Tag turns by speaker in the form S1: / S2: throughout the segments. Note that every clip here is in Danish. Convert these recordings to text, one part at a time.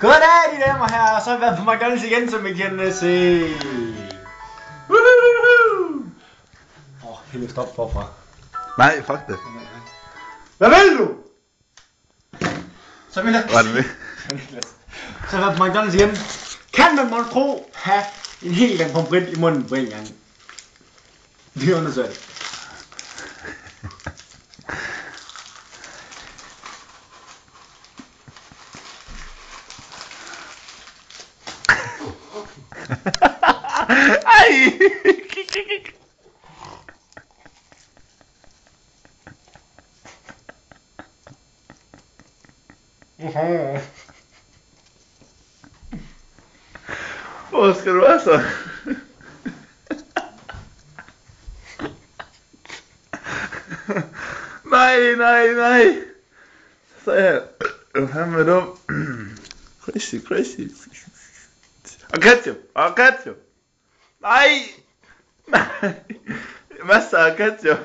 S1: Goddag, de damer og herrer, så har vi været på McDonald's igen, som I kan se. Helt stop forfra.
S2: Nej, fuck det.
S1: Hvad vil du? Så vil jeg...
S2: Hvad er det med?
S1: Så har vi været på McDonald's igen. Kan man måtte tro have en hel gang pomfrit i munden på en gang? Vi undersøger det.
S2: Ej! Hvor skal du være så? Nej. Så her. Han er dum. Crazy. Og ketchup. Nej. Masser af ketchup.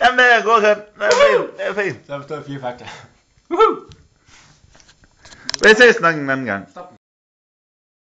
S2: Jamen det er godt, det er fint.
S1: Så har vi stået 4 fakta.
S2: Vi ses nok en anden gang.
S1: Stop.